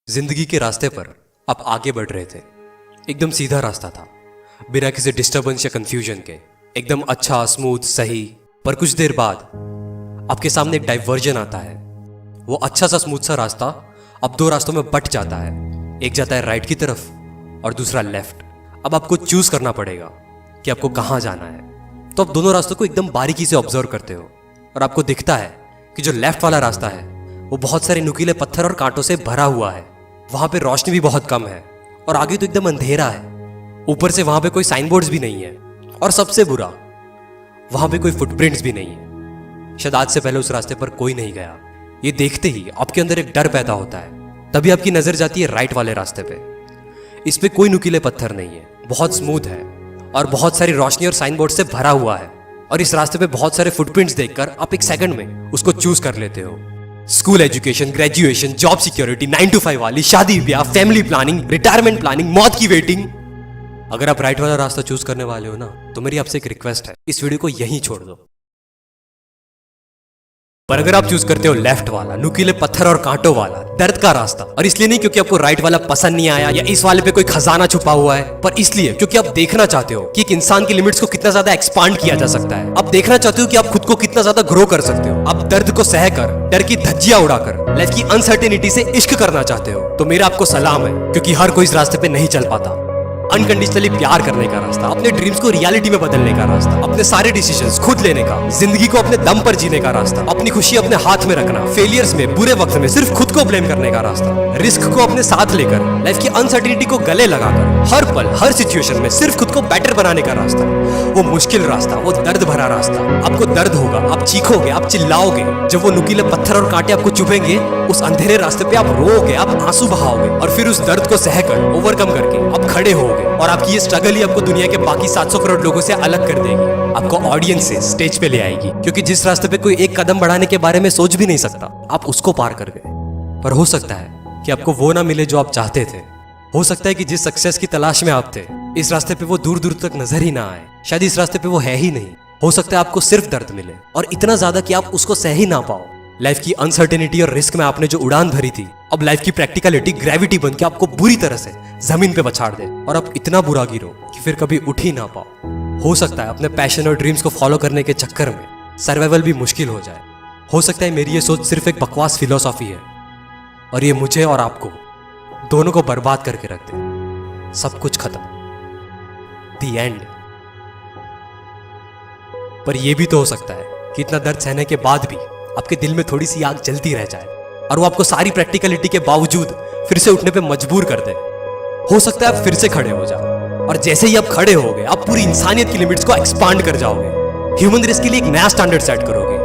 जिंदगी के रास्ते पर आप आगे बढ़ रहे थे। एकदम सीधा रास्ता था, बिना किसी डिस्टरबेंस या कंफ्यूजन के, एकदम अच्छा, स्मूथ, सही। पर कुछ देर बाद आपके सामने एक डाइवर्जन आता है। वो अच्छा सा स्मूथ सा रास्ता अब दो रास्तों में बट जाता है। एक जाता है राइट की तरफ और दूसरा लेफ्ट। अब आपको चूज करना पड़ेगा कि आपको कहाँ जाना है। तो आप दोनों रास्तों को एकदम बारीकी से ऑब्जर्व करते हो और आपको दिखता है कि जो लेफ्ट वाला रास्ता है वो बहुत सारे नुकीले पत्थर और कांटों से भरा हुआ है। वहां पे रोशनी भी बहुत कम है और आगे तो एकदम अंधेरा है। ऊपर से वहां पे कोई साइन बोर्ड्स भी नहीं है और सबसे बुरा, वहां पे कोई फुटप्रिंट्स भी नहीं है। शायद आज से पहले उस रास्ते पर कोई नहीं गया। ये देखते ही आपके अंदर एक डर पैदा होता है। तभी आपकी नजर जाती है राइट वाले रास्ते पे। इस पे कोई नुकीले पत्थर नहीं है, बहुत स्मूथ है और बहुत सारी रोशनी और साइन बोर्ड से भरा हुआ है। और इस रास्ते पे बहुत सारे फुटप्रिंट्स देखकर आप एक सेकंड में उसको चूज कर लेते हो। School education, graduation, job security, 9 to 5 वाली, शादी ब्याह, फैमिली प्लानिंग, रिटायरमेंट प्लानिंग, मौत की वेटिंग। अगर आप राइट वाला रास्ता चूज करने वाले हो ना, तो मेरी आपसे एक रिक्वेस्ट है, इस वीडियो को यहीं छोड़ दो। पर अगर आप चूज करते हो लेफ्ट वाला, नुकीले पत्थर और कांटों वाला, दर्द का रास्ता, और इसलिए नहीं क्योंकि आपको राइट वाला पसंद नहीं आया या इस वाले पे कोई खजाना छुपा हुआ है, पर इसलिए क्योंकि आप देखना चाहते हो कि एक इंसान की लिमिट्स को कितना ज्यादा एक्सपांड किया जा सकता है। आप देखना चाहते हो कि आप खुद को कितना ज्यादा ग्रो कर सकते हो। आप दर्द को सहकर, डर की धज्जियां उड़ाकर, लाइफ की अनसर्टेनिटी से इश्क करना चाहते हो, तो मेरा आपको सलाम है, क्योंकि हर कोई इस रास्ते पे नहीं चल पाता। अनकंडीशनली प्यार करने का रास्ता, अपने ड्रीम्स को रियलिटी में बदलने का रास्ता, अपने सारे डिसीजंस खुद लेने का, जिंदगी को अपने दम पर जीने का रास्ता, अपनी खुशी अपने हाथ में रखना, फेलियर्स में, बुरे वक्त में सिर्फ खुद को ब्लेम करने का रास्ता, रिस्क को अपने साथ लेकर, लाइफ की अनसर्टेनिटी को गले लगाकर, हर पल हर सिचुएशन में सिर्फ खुद को बेटर बनाने का रास्ता। वो मुश्किल रास्ता, वो दर्द भरा रास्ता। आपको दर्द होगा, आप चीखोगे, आप चिल्लाओगे। जब वो नुकीले पत्थर और कांटे आपको चुभेंगे, उस अंधेरे रास्ते पे आप रोओगे, आप आंसू बहाओगे, और फिर उस दर्द को सहकर, ओवरकम करके आप खड़े होगे। और आपकी ये स्ट्रगल ही आपको दुनिया के बाकी 700 करोड़ लोगों से अलग कर देगी, आपको ऑडियंस से स्टेज पे ले आएगी। क्योंकि जिस रास्ते पे कोई एक कदम बढ़ाने के बारे में सोच भी नहीं सकता, आप उसको पार कर गए। पर हो सकता है कि आपको वो ना मिले जो आप चाहते थे। हो सकता है कि जिस सक्सेस की तलाश में आप थे, इस रास्ते पे वो दूर दूर तक नजर ही ना आए। शायद इस रास्ते पे वो है ही नहीं। हो सकता है आपको सिर्फ दर्द मिले, और इतना ज्यादा कि आप उसको सह ही ना पाओ। लाइफ की अनसर्टेनिटी और रिस्क में आपने जो उड़ान भरी थी, अब लाइफ की प्रैक्टिकलिटी ग्रेविटी बन के आपको बुरी तरह से जमीन पे पछाड़ दे, और आप इतना बुरा गिरो कि फिर कभी उठ ही ना पाओ। हो सकता है अपने पैशन और ड्रीम्स को फॉलो करने के चक्कर में सर्वाइवल भी मुश्किल हो जाए। हो सकता है मेरी ये सोच सिर्फ एक बकवास फिलॉसफी है, और ये मुझे और आपको दोनों को बर्बाद करके रख दे। सब कुछ खत्म, द एंड। पर यह भी तो हो सकता है कि इतना दर्द सहने के बाद भी आपके दिल में थोड़ी सी आग जलती रह जाए, और वो आपको सारी प्रैक्टिकलिटी के बावजूद फिर से उठने पे मजबूर कर दे। हो सकता है आप फिर से खड़े हो जाओ, और जैसे ही आप खड़े होगे, आप पूरी इंसानियत की लिमिट्स को एक्सपांड कर जाओगे। ह्यूमन रेस के लिए एक नया स्टैंडर्ड सेट करोगे।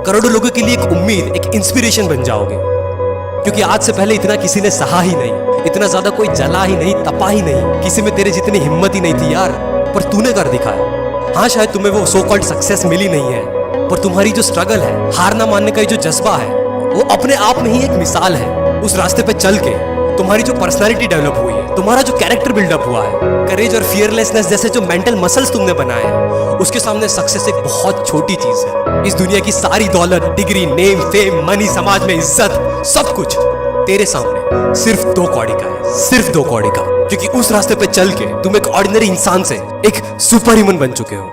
करोड़ों लोगों के लिए एक उम्मीद, एक इंस्पिरेशन बन जाओगे। क्योंकि आज से पहले इतना किसी ने सहा ही नहीं, इतना ज्यादा कोई जला ही नहीं, तपा ही नहीं, किसी में तेरे जितनी हिम्मत ही नहीं थी यार, पर तूने कर दिखाया। हाँ, शायद तुम्हें वो सो कॉल्ड सक्सेस मिली नहीं है, पर तुम्हारी जो स्ट्रगल है, हार ना मानने का जो जज्बा है, वो अपने आप में ही एक मिसाल है। उस रास्ते पे चल के तुम्हारी जो पर्सनालिटी डेवलप हुई है, तुम्हारा जो कैरेक्टर बिल्डअप हुआ है, करेज और फियरलेसनेस जैसे जो मेंटल मसल्स तुमने बनाए हैं, उसके सामने सक्सेस एक बहुत छोटी चीज है। इस दुनिया की सारी दौलत, डिग्री, नेम, फेम, मनी, समाज में इज्जत, सब कुछ तेरे सामने सिर्फ 2 कौड़ी का है, सिर्फ 2 कौड़ी का। क्योंकि उस रास्ते पे चल के तुम एक ऑर्डिनरी इंसान से एक सुपर ह्यूमन बन चुके हो।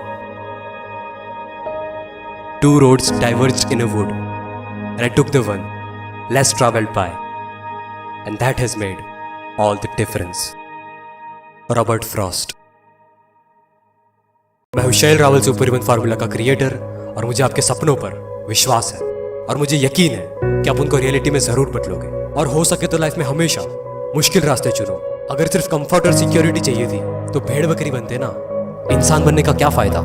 2 roads diverged in a wood, and I took the one less traveled by, and that has made all the difference. Robert Frost. मैं हूं शैल रावल, सुपर ह्यूमन फार्मूला का क्रिएटर, और मुझे आपके सपनों पर विश्वास है, और मुझे यकीन है कि आप उनको रियलिटी में जरूर बदलोगे। और हो सके तो लाइफ में हमेशा मुश्किल रास्ते चुनो। अगर सिर्फ कंफर्ट और सिक्योरिटी चाहिए थी, तो भेड़ बकरी बनते ना। इंसान बनने का क्या फायदा।